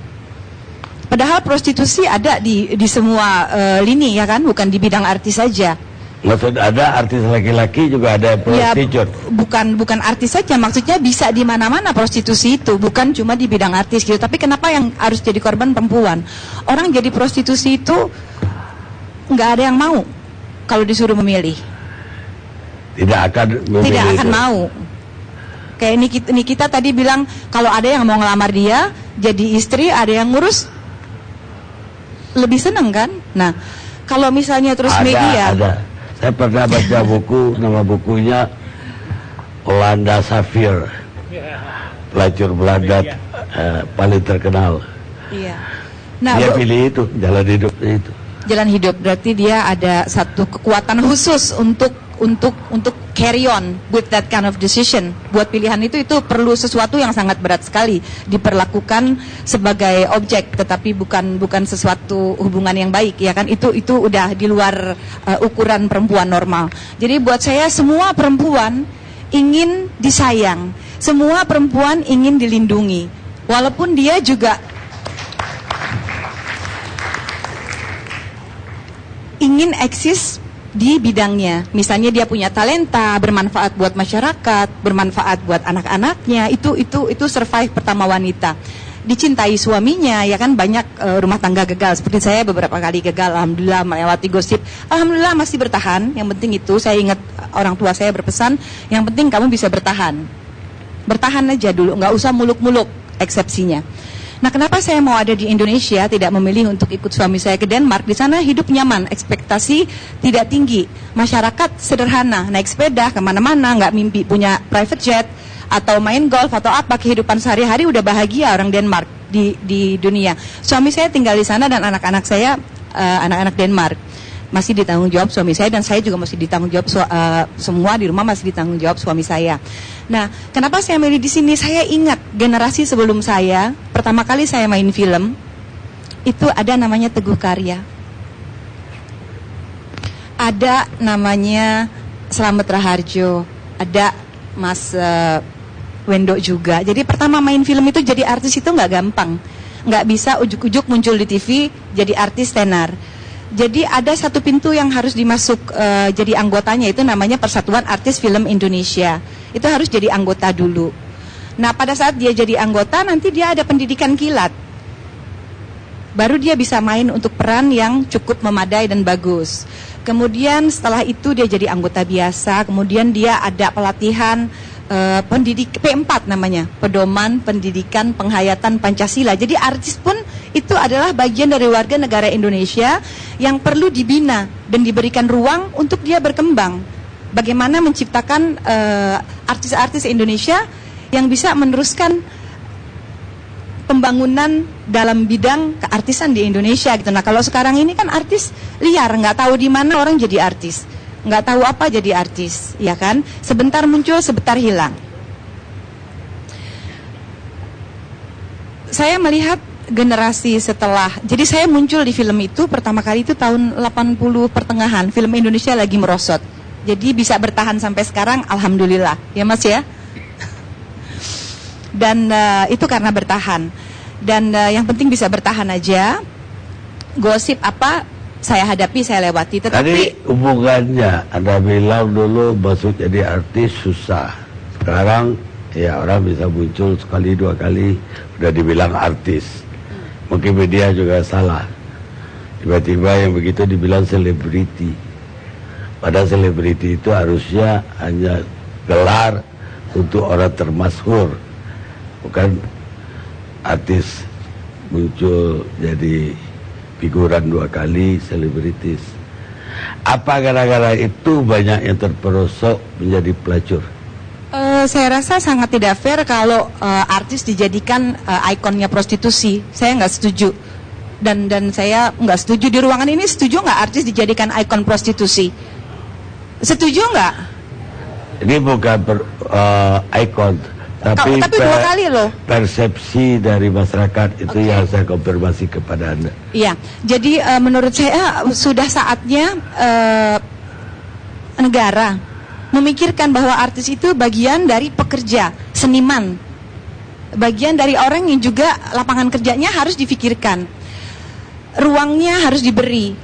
[SPEAKER 6] Padahal prostitusi ada di semua lini ya kan, bukan di bidang artis saja.
[SPEAKER 1] Maksud ada artis laki-laki juga ada prostitut.
[SPEAKER 6] Ya, bukan artis saja, maksudnya bisa di mana-mana prostitusi itu, bukan cuma di bidang artis gitu. Tapi kenapa yang harus jadi korban perempuan? Orang jadi prostitusi itu nggak ada yang mau kalau disuruh memilih.
[SPEAKER 1] Tidak akan memilih.
[SPEAKER 6] Tidak akan mau. Kayak Nikita tadi bilang, kalau ada yang mau ngelamar dia jadi istri, ada yang ngurus, lebih seneng kan? Nah, kalau misalnya terus media.
[SPEAKER 1] Ada. Saya pernah baca buku, nama bukunya Olanda Safir, pelacur Belanda paling terkenal.
[SPEAKER 6] Iya. Nah,
[SPEAKER 1] dia pilih itu, jalan hidupnya itu.
[SPEAKER 6] Jalan hidup berarti dia ada satu kekuatan khusus untuk carry on with that kind of decision. Buat pilihan itu perlu sesuatu yang sangat berat sekali, diperlakukan sebagai objek, tetapi bukan sesuatu hubungan yang baik, ya kan? Itu udah di luar ukuran perempuan normal. Jadi buat saya semua perempuan ingin disayang, semua perempuan ingin dilindungi, walaupun dia juga ingin eksis di bidangnya. Misalnya dia punya talenta, bermanfaat buat masyarakat, bermanfaat buat anak-anaknya, itu survive pertama wanita. Dicintai suaminya, ya kan, banyak rumah tangga gagal. Seperti saya beberapa kali gagal, alhamdulillah melewati gosip. Alhamdulillah masih bertahan. Yang penting itu, saya ingat orang tua saya berpesan, yang penting kamu bisa bertahan. Bertahan aja dulu, nggak usah muluk-muluk eksepsinya. Nah, kenapa saya mau ada di Indonesia, tidak memilih untuk ikut suami saya ke Denmark? Di sana hidup nyaman, ekspektasi tidak tinggi, masyarakat sederhana, naik sepeda kemana-mana, nggak mimpi punya private jet atau main golf atau apa. Kehidupan sehari-hari udah bahagia orang Denmark di dunia. Suami saya tinggal di sana dan anak-anak saya anak-anak Denmark. Masih ditanggung jawab suami saya, dan saya juga masih ditanggung jawab semua di rumah masih ditanggung jawab suami saya. Nah, kenapa saya milih di sini? Saya ingat generasi sebelum saya, pertama kali saya main film itu ada namanya Teguh Karya, ada namanya Slamet Raharjo, ada Mas Wendo juga. Jadi pertama main film itu jadi artis itu nggak gampang, nggak bisa ujuk-ujuk muncul di TV jadi artis tenar. Jadi ada satu pintu yang harus dimasuk jadi anggotanya, itu namanya Persatuan Artis Film Indonesia. Itu harus jadi anggota dulu. Nah, pada saat dia jadi anggota, nanti dia ada pendidikan kilat. Baru dia bisa main untuk peran yang cukup memadai dan bagus. Kemudian setelah itu dia jadi anggota biasa, kemudian dia ada pelatihan P4 namanya, Pedoman Pendidikan Penghayatan Pancasila. Jadi artis pun itu adalah bagian dari warga negara Indonesia yang perlu dibina dan diberikan ruang untuk dia berkembang. Bagaimana menciptakan artis-artis Indonesia yang bisa meneruskan pembangunan dalam bidang keartisan di Indonesia gitu. Nah, kalau sekarang ini kan artis liar, nggak tahu di mana orang jadi artis, nggak tahu apa jadi artis, ya kan? Sebentar muncul, sebentar hilang. Saya melihat generasi setelah, jadi saya muncul di film itu pertama kali itu tahun 80 pertengahan, film Indonesia lagi merosot. Jadi bisa bertahan sampai sekarang, alhamdulillah, ya Mas ya. Dan itu karena bertahan. Dan yang penting bisa bertahan aja. Gosip apa saya hadapi, saya lewati. Tetapi
[SPEAKER 1] tadi hubungannya Anda bilang dulu masuk jadi artis susah. Sekarang ya orang bisa muncul sekali dua kali udah dibilang artis. Mungkin media juga salah. Tiba-tiba yang begitu dibilang selebriti. Padahal selebriti itu harusnya hanya gelar untuk orang termasyhur, bukan artis muncul jadi figuran dua kali selebritis. Apa gara-gara itu banyak yang terperosok menjadi pelacur?
[SPEAKER 6] Saya rasa sangat tidak fair kalau artis dijadikan ikonnya prostitusi. Saya nggak setuju. Dan saya nggak setuju. Di ruangan ini setuju nggak artis dijadikan ikon prostitusi? Setuju nggak?
[SPEAKER 1] Ini bukan ikon, tapi
[SPEAKER 6] 2 kali loh.
[SPEAKER 1] persepsi dari masyarakat itu yang saya konfirmasi kepada Anda.
[SPEAKER 6] Iya, jadi menurut saya sudah saatnya negara memikirkan bahwa artis itu bagian dari pekerja, seniman, bagian dari orang yang juga lapangan kerjanya harus difikirkan, ruangnya harus diberi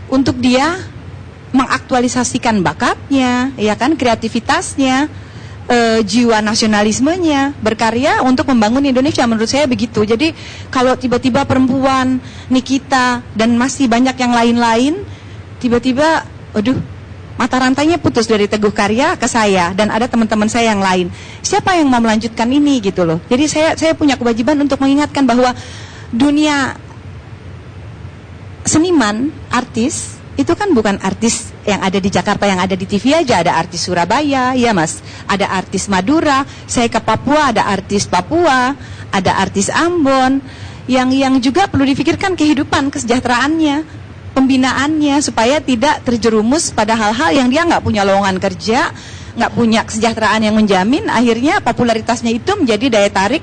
[SPEAKER 6] untuk dia mengaktualisasikan bakatnya, ya kan, kreativitasnya, jiwa nasionalismenya, berkarya untuk membangun Indonesia. Menurut saya begitu. Jadi kalau tiba-tiba perempuan, Nikita dan masih banyak yang lain-lain, tiba-tiba, aduh, mata rantainya putus dari Teguh Karya ke saya dan ada teman-teman saya yang lain. Siapa yang mau melanjutkan ini gitu loh. Jadi saya punya kewajiban untuk mengingatkan bahwa dunia seniman, artis itu kan bukan artis yang ada di Jakarta, yang ada di TV aja. Ada artis Surabaya, ya mas. Ada artis Madura. Saya ke Papua, ada artis Papua. Ada artis Ambon. Yang juga perlu difikirkan kehidupan, kesejahteraannya, pembinaannya, supaya tidak terjerumus pada hal-hal yang dia nggak punya lowongan kerja, nggak punya kesejahteraan yang menjamin. Akhirnya popularitasnya itu menjadi daya tarik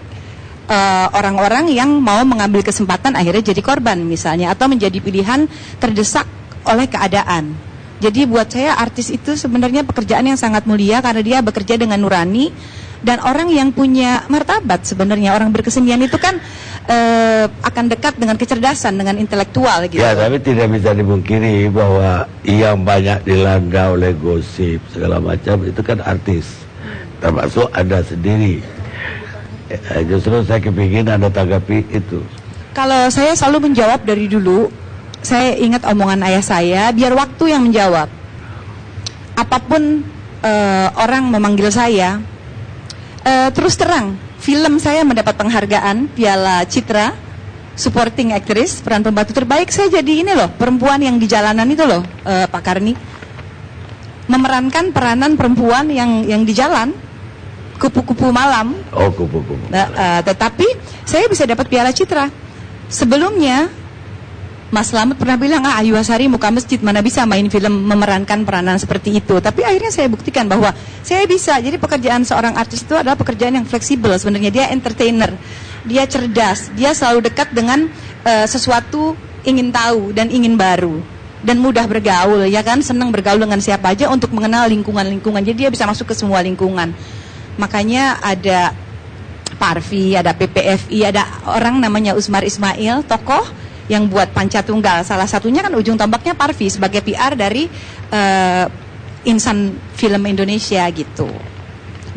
[SPEAKER 6] orang-orang yang mau mengambil kesempatan akhirnya jadi korban misalnya, atau menjadi pilihan terdesak oleh keadaan. Jadi buat saya artis itu sebenarnya pekerjaan yang sangat mulia karena dia bekerja dengan nurani dan orang yang punya martabat. Sebenarnya orang berkesenian itu kan akan dekat dengan kecerdasan, dengan intelektual gitu.
[SPEAKER 1] Ya, tapi tidak bisa dipungkiri bahwa yang banyak dilanda oleh gosip segala macam itu kan artis, termasuk Anda sendiri. Justru saya kepingin Anda tanggapi itu.
[SPEAKER 6] Kalau saya selalu menjawab dari dulu. Saya ingat omongan ayah saya, biar waktu yang menjawab. Apapun orang memanggil saya, terus terang, film saya mendapat penghargaan Piala Citra, supporting actress, peran pembantu terbaik. Saya jadi ini loh, perempuan yang di jalanan itu loh, Pak Karni. Memerankan peranan perempuan yang di jalan, kupu-kupu malam.
[SPEAKER 1] Oh, kupu-kupu.
[SPEAKER 6] Tetapi saya bisa dapat Piala Citra. Sebelumnya Mas Slamet pernah bilang, Ayu Hasari muka masjid, mana bisa main film memerankan peranan seperti itu. Tapi akhirnya saya buktikan bahwa saya bisa. Jadi pekerjaan seorang artis itu adalah pekerjaan yang fleksibel. Sebenarnya dia entertainer, dia cerdas, dia selalu dekat dengan sesuatu, ingin tahu dan ingin baru, dan mudah bergaul, ya kan, senang bergaul dengan siapa aja untuk mengenal lingkungan-lingkungan. Jadi dia bisa masuk ke semua lingkungan. Makanya ada Parvi, ada PPFI, ada orang namanya Usmar Ismail, tokoh yang buat Pancatunggal. Salah satunya kan ujung tombaknya Parvi sebagai PR dari insan film Indonesia gitu.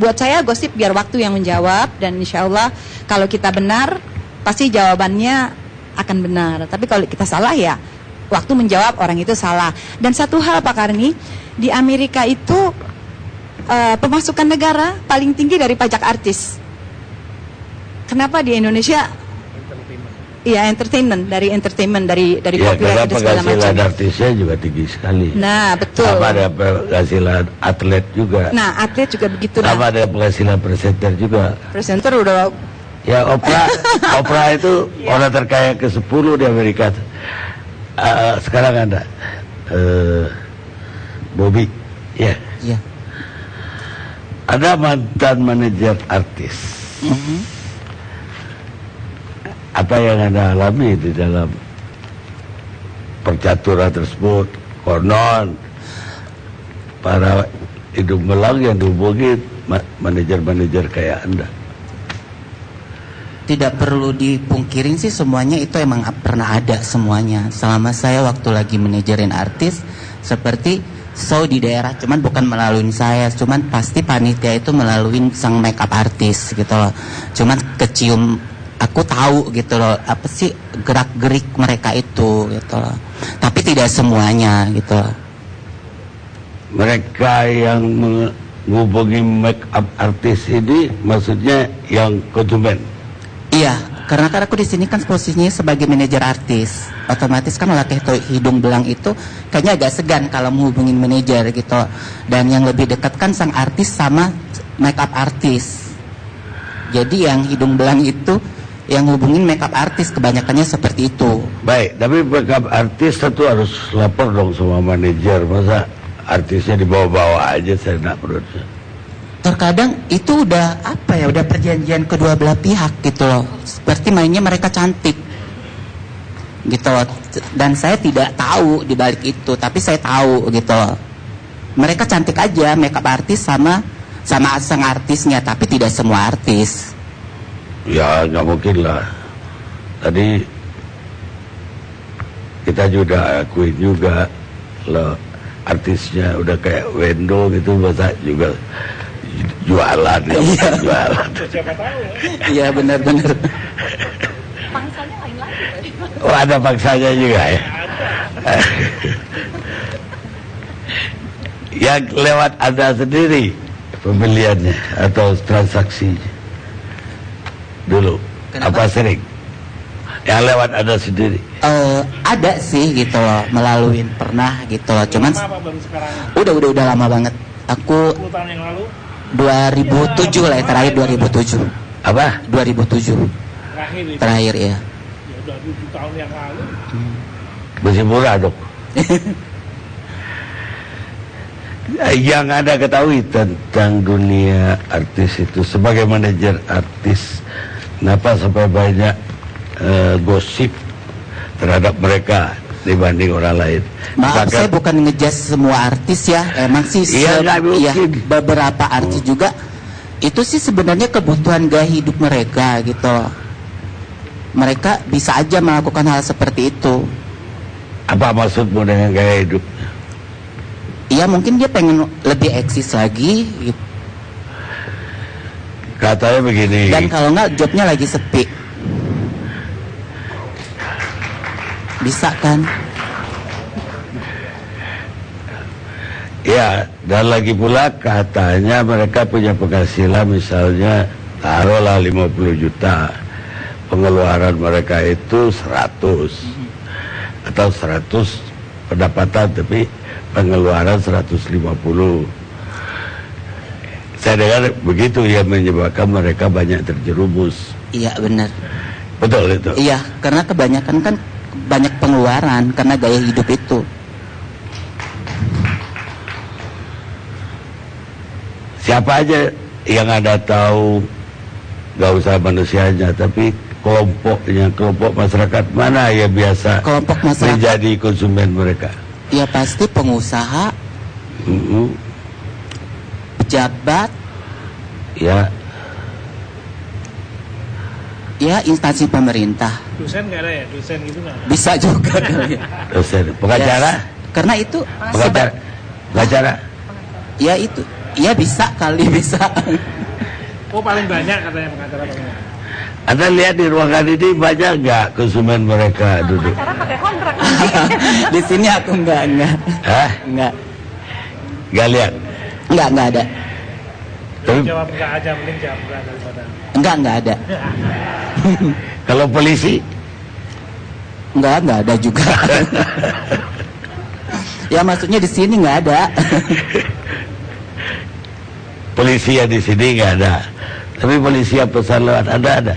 [SPEAKER 6] Buat saya gosip biar waktu yang menjawab, dan insya Allah kalau kita benar pasti jawabannya akan benar. Tapi kalau kita salah ya waktu menjawab orang itu salah. Dan satu hal Pak Karni, di Amerika itu pemasukan negara paling tinggi dari pajak artis. Kenapa di Indonesia? Iya, entertainment dari
[SPEAKER 1] Ya, karena
[SPEAKER 6] copyright dan segala macam.
[SPEAKER 1] penghasilan artisnya juga tinggi sekali.
[SPEAKER 6] Nah, betul.
[SPEAKER 1] Sama ada penghasilan atlet juga.
[SPEAKER 6] Nah, atlet juga begitu.
[SPEAKER 1] Sama ada penghasilan presenter juga.
[SPEAKER 6] Presenter udah.
[SPEAKER 1] Ya, Oprah itu orang terkaya ke-10 di Amerika. Sekarang ada Bobby. Ya.
[SPEAKER 7] Iya.
[SPEAKER 1] Ada mantan manajer artis. Apa yang Anda alami di dalam percaturan tersebut? Konon para hidung belang yang dihubungi manajer-manajer kayak Anda.
[SPEAKER 7] tidak perlu dipungkirin sih, semuanya itu emang pernah ada semuanya. Selama saya waktu lagi manajerin artis, seperti show di daerah, cuman bukan melalui saya, cuman pasti panitia itu melalui sang makeup artis gitu loh. Cuman kecium, aku tahu gitu loh, apa sih gerak-gerik mereka itu gitu loh. Tapi tidak semuanya gitu loh.
[SPEAKER 1] Mereka yang menghubungi makeup artis ini maksudnya yang konsumen.
[SPEAKER 7] Iya, karena kan aku di sini kan posisinya sebagai manajer artis, otomatis kan laki hidung belang itu kayaknya agak segan kalau menghubungin manajer gitu. Dan yang lebih dekat kan sang artis sama makeup artis. Jadi yang hidung belang itu yang hubungin makeup artis kebanyakannya seperti itu.
[SPEAKER 1] Baik, tapi makeup artis tentu harus lapor dong sama manajer. Masa artisnya dibawa-bawa aja, saya enggak perutnya.
[SPEAKER 7] Terkadang itu udah apa ya, udah perjanjian kedua belah pihak gitu loh. Seperti mainnya mereka cantik gitu loh. Dan saya tidak tahu di balik itu, tapi saya tahu gitu loh. Mereka cantik aja, makeup artis sama sang artisnya, tapi tidak semua artis.
[SPEAKER 1] Ya nggak mungkin lah. Tadi kita juga akuin juga loh, artisnya udah kayak Wendo gitu, masa juga jualan ya, jualan.
[SPEAKER 7] Iya benar-benar.
[SPEAKER 6] Pangsanya lain lagi.
[SPEAKER 1] Oh ada paksanya juga ya. Yang lewat Anda sendiri pembeliannya atau transaksinya dulu.
[SPEAKER 7] Kenapa?
[SPEAKER 1] Apa sering? Yang lewat Anda sendiri.
[SPEAKER 7] Ada sih gitu loh, melalui pernah gitu loh. Cuman udah lama banget. Aku
[SPEAKER 8] 10 tahun yang lalu
[SPEAKER 7] 2007 lah ya, terakhir 2007.
[SPEAKER 1] Apa?
[SPEAKER 7] 2007
[SPEAKER 8] terakhir itu.
[SPEAKER 7] terakhir ya.
[SPEAKER 8] Ya udah 7 tahun yang lalu.
[SPEAKER 1] Masih murah dok. Yang Anda ketahui tentang dunia artis itu sebagai manajer artis, kenapa sampai banyak gosip terhadap mereka dibanding orang lain?
[SPEAKER 7] Maaf, saya bukan ngejudge semua artis ya. Emang sih beberapa artis juga itu sih sebenarnya kebutuhan gaya hidup mereka gitu. Mereka bisa aja melakukan hal seperti itu.
[SPEAKER 1] Apa maksudmu dengan gaya hidup?
[SPEAKER 7] Iya, mungkin dia pengen lebih eksis lagi gitu.
[SPEAKER 1] Katanya begini.
[SPEAKER 7] Dan kalau nggak jobnya lagi sepi. Bisa kan?
[SPEAKER 1] Ya, dan lagi pula katanya mereka punya penghasilan misalnya taruhlah 50 juta. Pengeluaran mereka itu 100 atau 100 pendapatan tapi pengeluaran 150. Saya dengar begitu yang menyebabkan mereka banyak terjerumus.
[SPEAKER 7] Iya benar.
[SPEAKER 1] Betul itu.
[SPEAKER 7] Iya, karena kebanyakan kan banyak pengeluaran karena gaya hidup itu.
[SPEAKER 1] Siapa aja yang Anda tahu, gak usah manusianya, tapi kelompoknya, kelompok masyarakat mana yang biasa
[SPEAKER 7] Kelompok masyarakat
[SPEAKER 1] menjadi konsumen mereka?
[SPEAKER 7] ya pasti pengusaha, pejabat,
[SPEAKER 1] Ya,
[SPEAKER 7] ya instansi pemerintah.
[SPEAKER 8] Dosen nggak ada ya? Dosen gitu nggak ada?
[SPEAKER 7] Bisa juga kali ya.
[SPEAKER 1] dosen, pengacara,
[SPEAKER 7] Ya, karena itu
[SPEAKER 1] pengacara.
[SPEAKER 7] ya itu, ya bisa kali bisa.
[SPEAKER 8] Oh paling banyak katanya pengacara paling banyak.
[SPEAKER 1] Anda lihat di ruangan ini banyak nggak konsumen mereka duduk?
[SPEAKER 6] Cara pakai kontrak.
[SPEAKER 7] Di sini aku enggak.
[SPEAKER 1] Hah?
[SPEAKER 7] Enggak
[SPEAKER 1] Nggak lihat?
[SPEAKER 7] ada.
[SPEAKER 1] Tapi
[SPEAKER 8] Jawab nggak aja, mending jawab nggak daripada.
[SPEAKER 7] Enggak ada.
[SPEAKER 1] kalau polisi,
[SPEAKER 7] Enggak ada juga. Ya maksudnya di sini nggak ada.
[SPEAKER 1] polisi yang di sini nggak ada. Tapi polisi yang pesan lewat ada.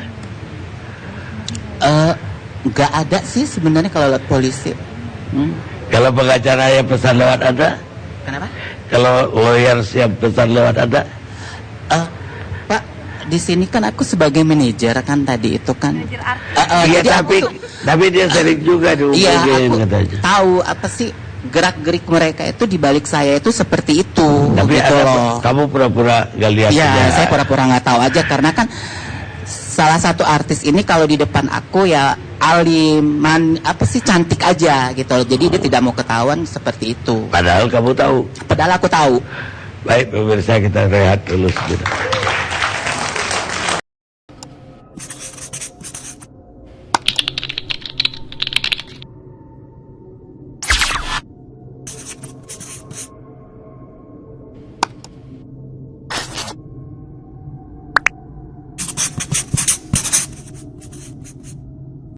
[SPEAKER 7] Nggak ada sih sebenarnya kalau lihat polisi.
[SPEAKER 1] Kalau pengacara yang pesan lewat ada?
[SPEAKER 7] Kenapa?
[SPEAKER 1] Kalau lawyers yang pesan lewat ada?
[SPEAKER 7] Pak, di sini kan aku sebagai manajer kan tadi itu kan.
[SPEAKER 1] Iya,
[SPEAKER 7] jadi aku tuh-
[SPEAKER 1] tapi dia sering juga
[SPEAKER 7] Iya,
[SPEAKER 1] dihubungin
[SPEAKER 7] aku
[SPEAKER 1] katanya.
[SPEAKER 7] tahu apa sih gerak-gerik mereka itu di balik saya itu seperti itu.
[SPEAKER 1] Tapi
[SPEAKER 7] gitu loh.
[SPEAKER 1] kamu pura-pura gak lihat
[SPEAKER 7] Iya,
[SPEAKER 1] aja.
[SPEAKER 7] saya pura-pura nggak tahu aja karena kan salah satu artis ini kalau di depan aku ya alim, cantik aja gitu. Jadi dia tidak mau ketahuan seperti itu.
[SPEAKER 1] Padahal kamu tahu.
[SPEAKER 7] Padahal aku tahu.
[SPEAKER 1] Baik pemirsa, kita rehat dulu sebentar.